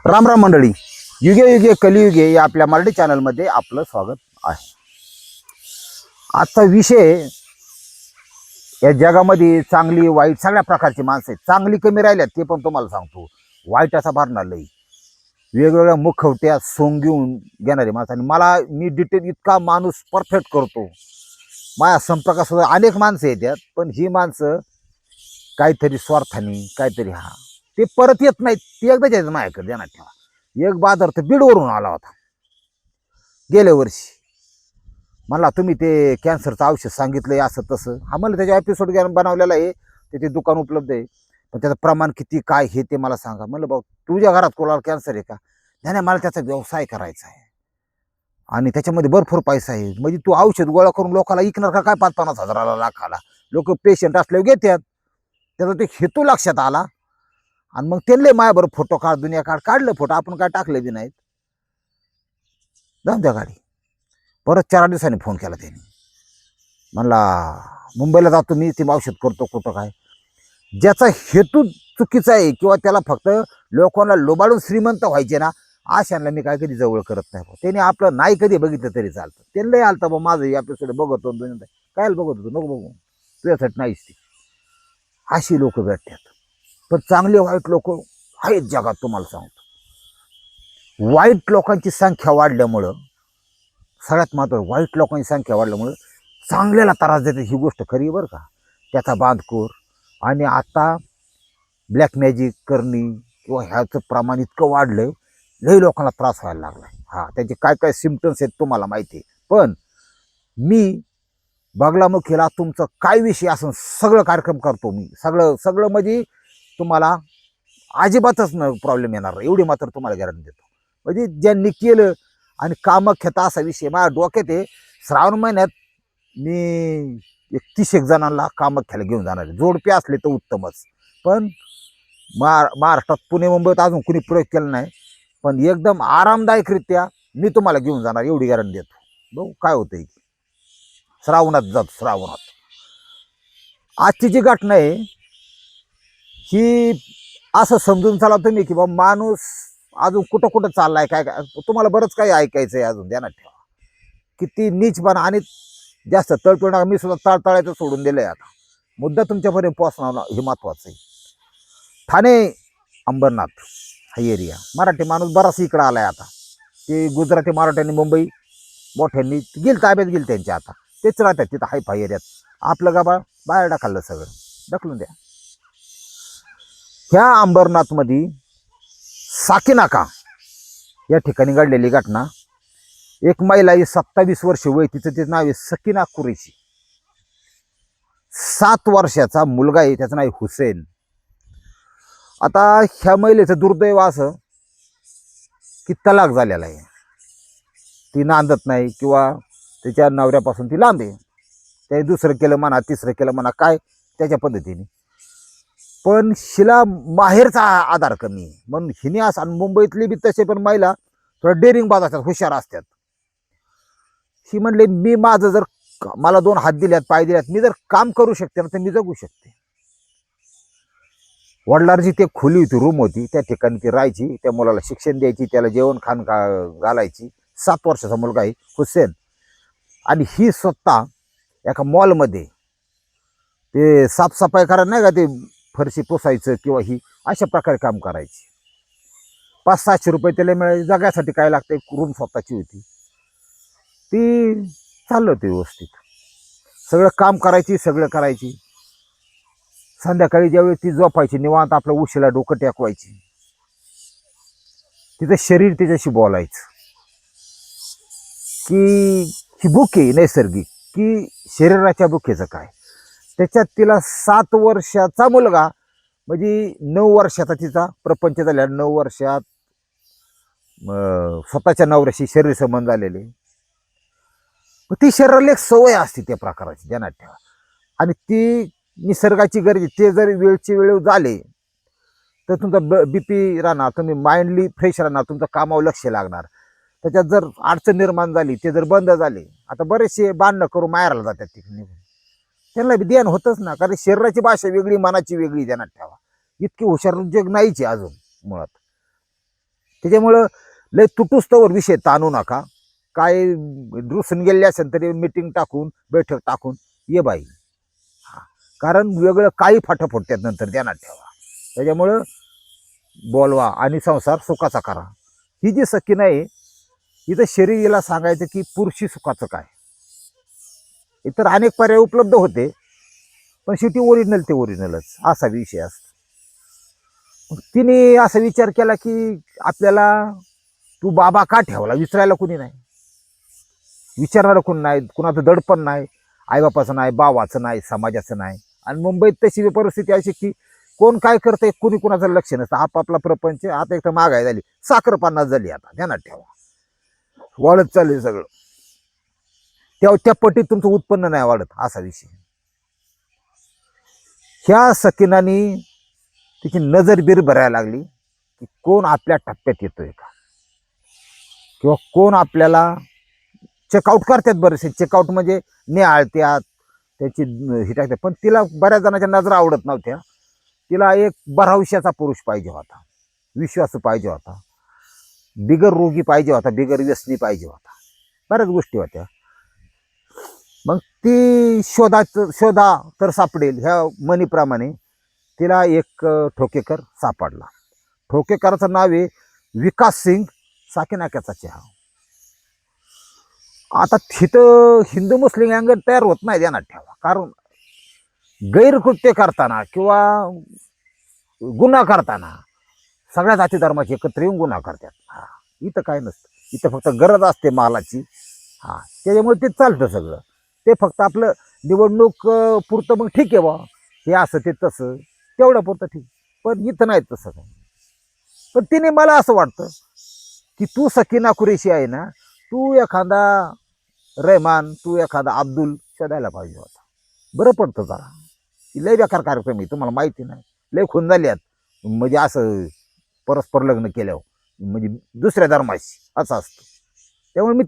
राम राम मंडळी, युगे युगे कलियुगे या आपल्या मराठी चॅनलमध्ये आपलं स्वागत आहे. आजचा विषय, या जगामध्ये चांगली वाईट सगळ्या प्रकारची माणसं आहेत. चांगली कमी राहिल्यात ते पण तुम्हाला सांगतो. वाईट असा भरणार लई, वेगवेगळ्या मुखवट्या सोंग घेऊन घेणारे माणसं. आणि मी डिटेल इतका माणूस परफेक्ट करतो, माझ्या संपर्कात सुद्धा अनेक माणसं येतात. पण ही माणसं काहीतरी स्वार्थाने काहीतरी ते परत येत नाहीत. ते एकदाच यायचं माझ्याकडे, ध्यानात ठेवा. एक बाजार तर बीडवरून आला होता गेल्या वर्षी. मला तुम्ही ते कॅन्सरचं औषध सांगितलंय असं तसं. म्हणलं त्याच्या एपिसोड बनवलेला आहे, त्याचे दुकान उपलब्ध आहे, पण त्याचं प्रमाण किती काय हे ते मला सांगा. म्हणलं भाऊ, तुझ्या घरात कोणाला कॅन्सर आहे का? नाही, मला त्याचा व्यवसाय करायचा आहे आणि त्याच्यामध्ये भरपूर पैसा आहे. म्हणजे तू औषध गोळा करून लोकांना विकणार का काय 5-50 हजाराला लाखाला? लोक पेशंट असल्यावर घेतात. त्याचा ते हेतू लक्षात आला आणि मग त्यांना माझ्याबरोबर फोटो काढ, दुनिया काढलं फोटो. आपण काय टाकले बी नाहीत. जाऊन द्या गाडी. परत 4 दिवसांनी फोन केला त्यांनी. म्हणला मुंबईला जातो मी, ते औषध करतो कुठं काय. ज्याचा हेतू चुकीचा आहे किंवा त्याला फक्त लोकांना लोबाडून श्रीमंत व्हायचे ना, अशांना मी काय कधी जवळ करत नाही. त्याने आपलं नाही कधी बघितलं तरी चालतं. त्यांनाही आलतं बा माझं एपिसोड बघतो, काय बघत होतो, नको बघू, तुझ्यासाठी नाहीच ती. अशी लोक भेटतात. पण चांगले वाईट लोक आहेत जगात. तुम्हाला सांगतो, वाईट लोकांची संख्या वाढल्यामुळं, सगळ्यात महत्त्वाचं, वाईट लोकांची संख्या वाढल्यामुळं चांगल्याला त्रास देते. ही गोष्ट खरी बरं का. त्याचा बांधकोर आणि आता ब्लॅक मॅजिक करणे किंवा ह्याचं प्रमाण इतकं वाढलं, लई लोकांना त्रास व्हायला लागला. त्याचे काय काय सिम्पटम्स आहेत तुम्हाला माहिती आहे. पण मी बगलामुखीला तुमचं काय विषय असं सगळं कार्यक्रम करतो मी. सगळं म्हणजे तुम्हाला अजिबातच प्रॉब्लेम येणार एवढी मात्र तुम्हाला गॅरंटी देतो. म्हणजे ज्यांनी केलं आणि कामख्यात असा विषय माझ्या डोक्यात आहे. श्रावण महिन्यात मी 31 जणांना कामख्याला घेऊन जाणार आहे. जोडपे असले तर उत्तमच. पण महाराष्ट्रात पुणे मुंबईत अजून कुणी प्रयोग केला नाही. पण एकदम आरामदायकरित्या मी तुम्हाला घेऊन जाणार एवढी गॅरंटी देतो. बघू काय होतंय. श्रावणात जातो. श्रावणात आजची जी घटना आहे ही असं समजून चाला तुम्ही की बाबा माणूस अजून कुठं कुठं चाललाय, काय काय. तुम्हाला बरंच काही ऐकायचं आहे अजून, ध्यानात ठेवा. किती नीचपणा आणि जास्त तळतळ नका. मी सुद्धा तळतळायचं सोडून दिलंय. आता मुद्दा तुमच्यापर्यंत पोहोचणं हे महत्वाचं आहे. ठाणे अंबरनाथ हा एरिया, मराठी माणूस बराच इकडं आलाय आता. ते गुजराती मराठ्यांनी मुंबई मोठ्यांनी गेल ताब्यात गेल त्यांच्या. आता तेच राहतात तिथं हाय फाय एरियात. आपलं गाबा बाहेर ढकललं, सगळं ढकलून द्या. ह्या अंबरनाथमध्ये साकीनाका या ठिकाणी घडलेली घटना. एक महिला, 27 वर्ष वय, तिचं नाव आहे सकीना कुरेशी. 7 वर्षाचा मुलगा आहे, त्याचं नाव हुसेन. आता ह्या महिलेचं दुर्दैव असं की तलाक झालेला आहे. ती नांदत नाही किंवा त्याच्या नवऱ्यापासून ती लांब आहे. ते दुसरं केलं म्हणा, तिसरं केलं म्हणा, काय त्याच्या पद्धतीने. पण हिला माहेरचा आधार कमी आहे म्हणून हिने असं. आणि मुंबईतली बी तसे पण महिला थोडं डेअरिंग बाज असतात, हुशार असतात. ही म्हणले मी माझं जर मला 2 हात दिल्यात, पाय दिल्यात, मी जर काम करू शकते ना तर मी जगू शकते. वडिलांची ते खोली होती, रूम होती, त्या ठिकाणी ती राहायची. त्या मुलाला शिक्षण द्यायची, त्याला जेवण खाण घालायची. 7 वर्षाचा मुलगा आहे हुसेन. आणि ही स्वतः एका मॉलमध्ये ते साफसफाई करायला नाही का, ते फरशी पुसायचं किंवा ही अशा प्रकारे काम करायची. 500-600 रुपये त्याला मिळाले. जगासाठी काय लागते, रूम स्वतःची होती. ती चाललं होती व्यवस्थित, सगळं काम करायची, सगळं करायची. संध्याकाळी ज्यावेळी ती झोपायची निवांत, आपलं उशीला डोकं टेकवायची. तिचं शरीर तिच्याशी बोलायचं की ही भूक आहे नैसर्गिक, की शरीराच्या भुकेचं काय. त्याच्यात तिला 7 वर्षाचा मुलगा, म्हणजे 9 वर्षाचा तिचा प्रपंच झाल्या. 9 वर्षात स्वतःच्या नवऱ्याशी शरीर संबंध झालेले. ती शरीराला एक सवय असते त्या प्रकाराची, ध्यानात ठेवा. आणि ती निसर्गाची गरज. ते जर वेळची वेळ झाले तर तुमचा BP राहणार, तुम्ही माइंडली फ्रेश राहणार, तुमचं कामावर लक्ष लागणार. त्याच्यात जर अडचण निर्माण झाली, ते जर बंद झाले, आता बरेचसे बांधणं करून माहेराला जातात तिकडे निघून, त्यांना बी ध्यान होतच ना. कारण शरीराची भाषा वेगळी, मनाची वेगळी, ध्यानात ठेवा. इतकी हुशार जग नाहीच अजून मुळात. त्याच्यामुळं लय तुटुस्तवर विषय ताणू नका. काय रुसून गेले असेल तरी मीटिंग टाकून बैठक टाकून ये बाई. हा. कारण वेगळं काही फाटं फुटतात नंतर ध्यानात ठेवा. त्याच्यामुळं बोलवा आणि संसार सुखाचा करा. ही जी सखी नाही इथं शरीराला सांगायचं की पुरुषी सुखाचं काय. इतर अनेक पर्याय उपलब्ध होते पण शेवटी ओरिजिनल ते ओरिजिनलच असा विषय असतो. तिने असा विचार केला की आपल्याला तू बाबा का ठेवला विचारायला कुणी नाही, विचारणारं कोण नाही, कुणाचं दडपण नाही, आईबापाचं नाही, भावाचं नाही, समाजाचं नाही. आणि मुंबईत तशी परिस्थिती अशी की कोण काय करतंय कुणी कुणाचं लक्ष नसतं. आपापला प्रपंच. आता एक तर महागाई झाली, साखर 50 झाली. आता ध्यानात ठेवा, वाढत चालले सगळं. त्या पटीत तुमचं उत्पन्न नाही वाढत असा विषय. ह्या सकिनानी तिची नजर बीर भरायला लागली की कोण आपल्या टप्प्यात येतोय का, किंवा कोण आपल्याला चेकआउट करतात. बरेचसे चेकआउट म्हणजे निहाळत्यात त्याची हे टाकतात. पण तिला बऱ्याच जणांच्या नजरा आवडत नव्हत्या. तिला एक भरवशाचा पुरुष पाहिजे होता, विश्वासू पाहिजे होता, बिगर रोगी पाहिजे होता, बिगर व्यसनी पाहिजे होता. बऱ्याच गोष्टी होत्या. मग ती शोधा तर सापडेल ह्या म्हणीप्रमाणे तिला एक ठोकेकर सापडला. ठोकेकराचं नाव आहे विकास सिंग साकीनाक्याचा चहा. आता तिथं हिंदू मुस्लिम अँगल तयार होत नाही ध्यानात ठेवा. कारण गैरकृत्य करताना किंवा गुन्हा करताना सगळ्या जाती धर्माचे एकत्र येऊन गुन्हा करतात. हा, इथं काय नसतं. इथं फक्त गरज असते मालाची. हा, त्याच्यामुळे ते चालतं सगळं. ते फक्त आपलं निवडणूक पुरतं मग ठीक आहे बा, हे असं ते तसं तेवढं पुरतं ठीक. पण इथं नाही तसं काय. पण तिने मला असं वाटतं की तू सकीना कुरेशी आहे ना, तू एखादा रहमान, तू एखादा अब्दुल शोधायला पाहिजे होता. बरं पडतं जरा. लय बेकार कार्यक्रम आहे, तुम्हाला माहिती नाही. लय खून झाली आहेत म्हणजे असं परस्पर लग्न केल्यावर, म्हणजे दुसऱ्या धर्माशी असं असतं. त्यामुळे मी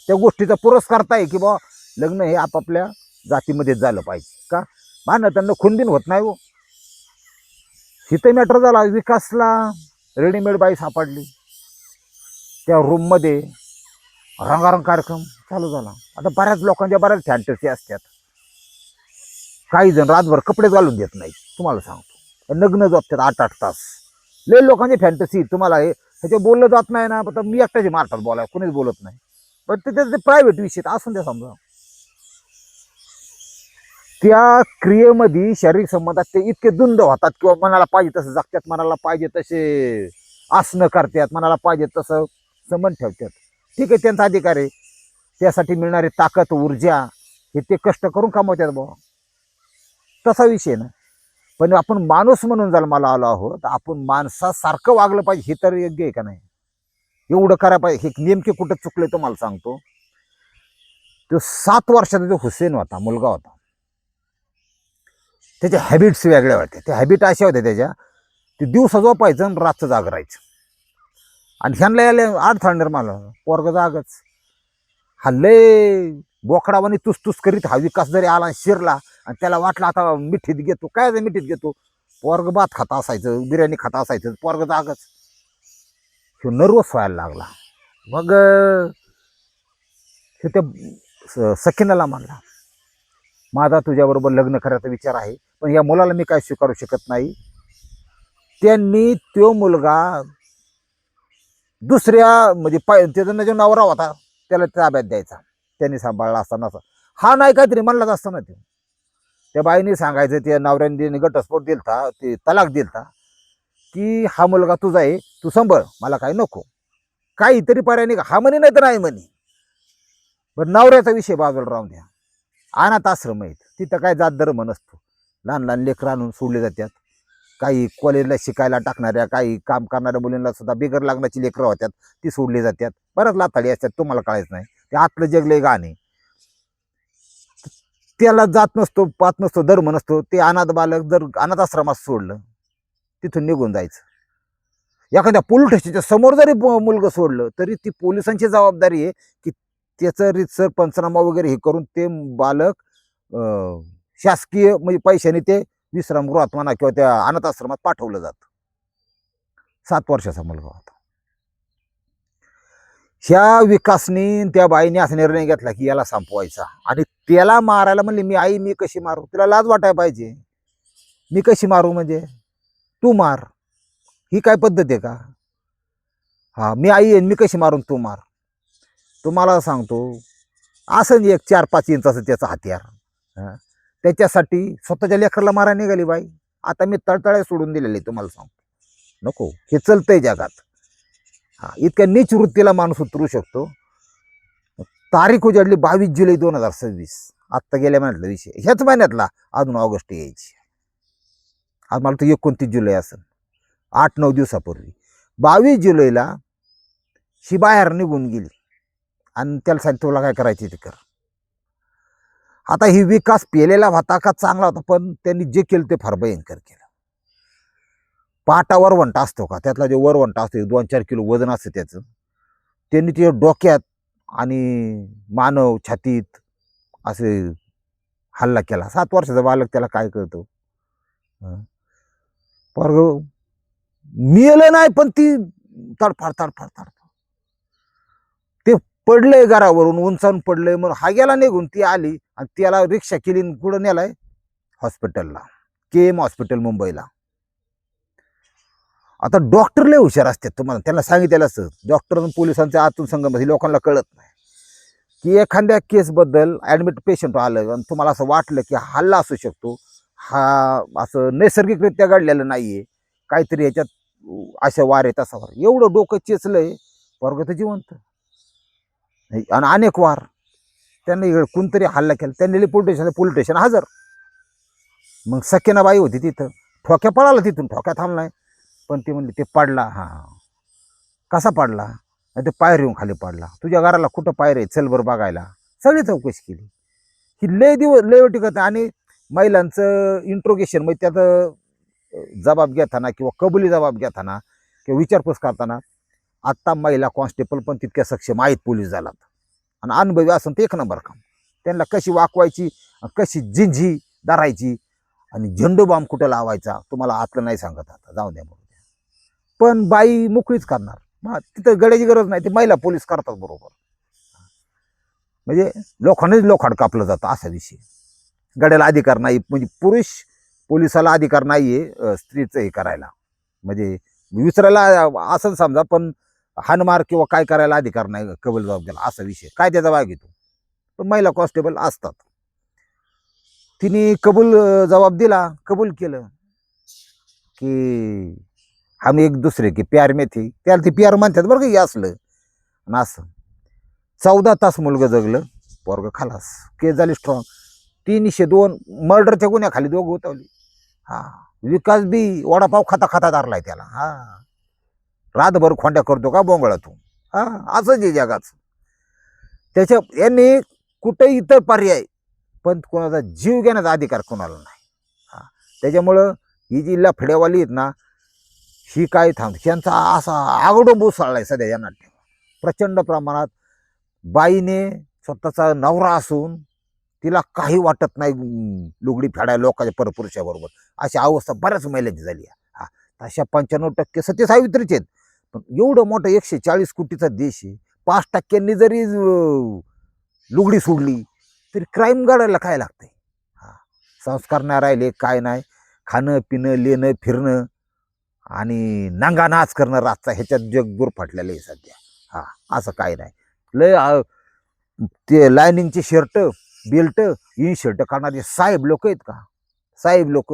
त्या गोष्टीचा पुरस्कारता आहे की बा लग्न हे आपापल्या जातीमध्ये झालं पाहिजे. का मान त्यांना खूनबिन होत नाही हो. इथं मॅटर झाला. विकासला रेडीमेड बाई सापडली. त्या रूममध्ये रंगारंग कार्यक्रम चालू झाला. आता बऱ्याच लोकांच्या बऱ्याच फॅन्टसी असतात. काही जण रातभर कपडे घालून देत नाही, तुम्हाला सांगतो. नग्न जपतात 8-8 तास. लय लोकांची फॅन्टसी. तुम्हाला हे ह्याच्या बोललं जात नाही ना, पण मी एकट्याचे मारतात बोलाय, कोणीच बोलत नाही. पण ते प्रायव्हेट विषय असून द्या. समजा त्या क्रियेमध्ये शारीरिक संबंधात ते इतके धुंद होतात किंवा मनाला पाहिजे तसं जगतात, मनाला पाहिजे तसे आसनं करतात, मनाला पाहिजे तसं संबंध ठेवतात. ठीक आहे, त्यांचा अधिकार आहे. त्यासाठी मिळणारी ताकद ऊर्जा हे ते कष्ट करून कमवतात बाबा, तसा विषय ना. पण आपण माणूस म्हणून जन्माला आलो आहोत, आपण माणसासारखं वागलं पाहिजे. हे तर योग्य आहे का नाही? एवढं करायला पाहिजे. हे नेमके कुठं चुकले तुम्हाला सांगतो. तो 7 वर्षाचा जो हुसेन होता, मुलगा होता, त्याच्या हॅबिट्स वेगळ्या होत्या. त्या हॅबिट अशा होत्या त्याच्या, ते दिवसा झोपायचं आणि रातचं जागरायचं. आणि ह्यांना यायला अडथळा निर्माण झाला. पोरग जागच. हल्ले बोकडावानी तुस करीत हा विकास जरी आला शिरला आणि त्याला वाटलं आता मिठीत घेतो. काय मिठीत घेतो? पोरग भात खाता असायचं, बिर्याणी खाता असायचं, पोरग जागच. तो नर्वस व्हायला लागला. मग त्या सकिनाला म्हणला, माझा तुझ्याबरोबर लग्न करायचा विचार आहे, पण या मुलाला मी काय स्वीकारू शकत नाही. त्यांनी तो मुलगा दुसऱ्या म्हणजे त्याचा जो नवरा होता त्याला ताब्यात द्यायचा. त्यांनी सांभाळला असताना हा नाही काहीतरी म्हणलाच असताना ते त्या बाईने सांगायचं, त्या नवऱ्याने घटस्फोट दिलता, ते तलाक दिलता की हा मुलगा तुझा आहे, तू सांभाळ, मला काही नको. काहीतरी पर्याय नाही. हा म्हणे नाही तर नाही म्हणे. बरं, नवऱ्याचा विषय बाजूला राहून द्या. अनाथ आश्रम आहेत, तिथं काय जात धर्म नसतो. लहान लहान लेकरं आणून सोडले जातात. काही कॉलेजला शिकायला टाकणाऱ्या, काही काम करणाऱ्या मुलींना सुद्धा बिगर लागण्याची लेकरं होत्यात, ती सोडली जातात. बरंच लाथाडी असतात, तुम्हाला कळायचं नाही. ते आतलं जगले गाणे. त्याला जात नसतो, पात नसतो, धर्म नसतो. ते अनाथ बालक जर अनाथ आश्रमात सोडलं, तिथून निघून जायचं. एखाद्या पोलीस स्टेशनच्या समोर जरी मुलगा सोडलं तरी ती पोलिसांची जबाबदारी आहे की त्याचं रितसर पंचनामा वगैरे हे करून ते बालक शासकीय म्हणजे पैशाने ते विश्रामगृहात म्हणा किंवा त्या अनाथ आश्रमात पाठवलं जातं. 7 वर्षाचा मुलगा होता. ह्या विकासनी त्या बाईने असा निर्णय घेतला की याला संपवायचा आणि त्याला मारायला म्हणले, मी आई मी कशी मारू, तिला लाज वाटायला पाहिजे. मी कशी मारू म्हणजे, तू मार, ही काय पद्धत आहे का? हा, मी आई आहे, मी कशी मारून तू मार. तुम्हाला सांगतो असं एक 4-5 इंचाचं त्याचं हत्यार. त्याच्यासाठी स्वतःच्या लेकराला मारा निघाली बाई. आता मी तळतळे सोडून दिलेले तुम्हाला सांगतो, नको, हे चलतंय जगात. हा, इतक्या नीच वृत्तीला माणूस उतरू शकतो. तारीख उजाडली 22 जुलै 2026. आत्ता गेल्या महिन्यातला विषय, ह्याच महिन्यातला, अजून ऑगस्ट यायची. आज मला तर 29 जुलै असेल, 8-9 दिवसापूर्वी 22 जुलैला ही बाहेर निघून गेली आणि त्याला सांगितलं तुला काय करायची ते कर. आता ही विकास पेलेला होता का चांगला होता, पण त्यांनी जे केलं ते फार भयंकर केलं. पाटा वरवंटा असतो का, त्यातला जो वरवंटा असतो 2-4 किलो वजन असतं त्याचं, त्यांनी ते डोक्यात आणि मानव छातीत असे हल्ला केला. 7 वर्षाचा बालक, त्याला काय कळतं. पोरगं मेलं नाही, पण ती तडफाड तडफाड तडफाड, ते पडलंय घरावरून, उंचावून पडलंय. म्हणून हा गेला निघून, ती आली आणि त्याला रिक्षा केली, कुठं नेलाय हॉस्पिटलला, KM हॉस्पिटल मुंबईला. आता डॉक्टर लय हुशार असतात, तुम्हाला त्यांना सांगितलेलं असतं. डॉक्टर आणि पोलिसांच्या आतून संगममध्ये लोकांना कळत नाही की एखाद्या केसबद्दल ॲडमिट पेशंट आलं आणि तुम्हाला असं वाटलं की हल्ला असू शकतो, हा असं नैसर्गिकरित्या घडलेलं नाहीये, काहीतरी ह्याच्यात अशा वार आहेत, असा वार, एवढं डोकं चेचलंय, पोरगं तर जिवंत. आणि अनेक वार त्यांनी कोणतरी हल्ला केला, त्यांनी पोलीस स्टेशन हजर. मग सकीनाबाई होती तिथं, ठोक्या पळाला तिथून, ठोक्या थांबलाय, पण ती म्हणली ते पडला. हा, कसा पडला, ते पायरीहून खाली पडला. तुझ्या घराला कुठं पायरी आहे, चल बरं बघायला. सगळी चौकशी केली. ही लय दिवस लय टिकत. आणि महिलांचं इंट्रोगेशन म्हणजे त्यात जबाब घेताना किंवा कबुली जबाब घेताना किंवा विचारपूस करताना आत्ता महिला कॉन्स्टेबल पण तितक्या सक्षम आहेत पोलीस दलात, आणि अनुभवी असं ते 1 नंबर काम. त्यांना कशी वाकवायची, कशी जिंजी धरायची आणि झेंडू बॉम्ब कुठं लावायचा, तुम्हाला आतलं नाही सांगत, आता जाऊ द्या म्हणून. पण बाई मोकळीच करणार, मग तिथं गड्याची गरज नाही, ते महिला पोलीस करतात बरोबर. म्हणजे लोखंडच लोखंड कापलं जातं असा विषय. गड्याला अधिकार नाही, म्हणजे पुरुष पोलिसाला अधिकार नाहीये स्त्रीचं हे करायला, म्हणजे विचारायला असं समजा, पण हानमार किंवा काय करायला अधिकार नाही, कबल जबाब द्यायला, असा विषय. काय त्याचा भाग येतो, पण महिला कॉन्स्टेबल असतात. तिने कबूल जबाब दिला, कबूल केलं की हम एक दुसरे की प्यार में थे. त्याला ते प्यार म्हणतात बरं का, हे असलं आणि असं. 14 तास मुलगं जगलं, पोरगं खलास, केस झाली स्ट्रॉंग. 302 मर्डरच्या गुन्ह्याखाली दोघं उतवली. हा, विकास बी वडापाव खाता खाता धरलाय त्याला. हा, रातभर खोंड्या करतो का बोंगळातून. हा, असंच आहे जगाचं. त्याच्या यांनी कुठे इतर पर्याय, पण कोणाचा जीव घेण्याचा अधिकार कोणाला नाही. हा, त्याच्यामुळं ही जी लफड्यावाली आहेत ना, ही काय थांब, यांचा असा आगडोंब उसळलाय सध्या या नाट्य प्रचंड प्रमाणात. बाईने स्वतःचा नवरा असून तिला काही वाटत नाही लुगडी फेडायला लोकांच्या परपुरुषाबरोबर, अशी अवस्था बऱ्याच महिलांची झाली आहे. हा, अशा 95% सत्यसावित्रीच आहेत. पण एवढं मोठं 140 कोटीचा देश आहे, 5% जरी लुगडी सोडली तरी क्राईम घडायला काय लागतंय. हा, संस्कार नाही राहिले, काय नाही, खाणं पिणं लेणं फिरणं आणि नांगा नाच करणं रातचा, ह्याच्यात जग गुरफाटलेलं आहे सध्या. हा, असं काय नाही. लय ते लायनिंगचे शर्ट बेल्ट इन शर्ट काढणारे साहेब लोक आहेत का, साहेब लोक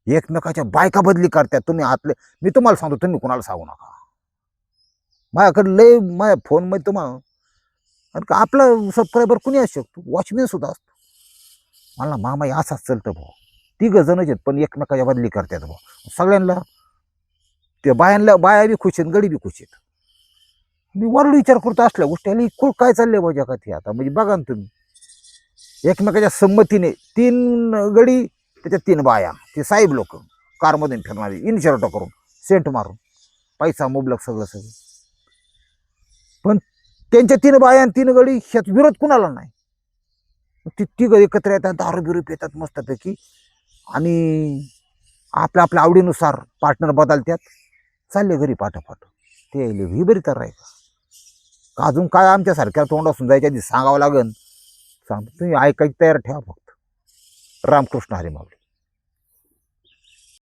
एकमेकाच्या बायका बदली करतात. तुम्ही आतले, मी तुम्हाला सांगतो, तुम्ही कोणाला सांगू नका. माझ्याकडे लय माझ्या फोनमध्ये तुम्हाला, कारण का आपला सबस्क्रायबर कुणी असू शकतो, वॉचमॅन सुद्धा असतो. मला मामा असाच चालतं भाऊ, 3 जणच आहेत पण एकमेकाच्या बदली करतात भाऊ. सगळ्यांना ते बाया बी खुश आहेत, गडी बी खुश आहेत. मी वरड विचार करतो असल्या गोष्टी, आणि काय चाललंय भाऊ जगात हे आता. म्हणजे बघा ना तुम्ही, एकमेकाच्या संमतीने 3 गडी, त्याच्यात 3 बाया, ते साहेब लोक कारमधून फिरणारी, इन शर्ट करून, सेंट मारून, पैसा मुबलक सगळं सगळं. पण त्यांच्या 3 बाया आणि 3 गडी, ह्यात विरोध कुणाला नाही. ती 3 एकत्र येतात, दारू बिरू पितात मस्तपैकी, आणि आपल्या आपल्या आवडीनुसार पार्टनर बदलतात, चालले घरी पाठोपाठ. ते ही बरी तर राहायचं का अजून काय आमच्यासारख्या तोंड असून जायच्या आधी सांगावं लागेल. सांगतो तुम्ही ऐकायची तयार ठेवा फक्त. रामकृष्ण हरी माऊली.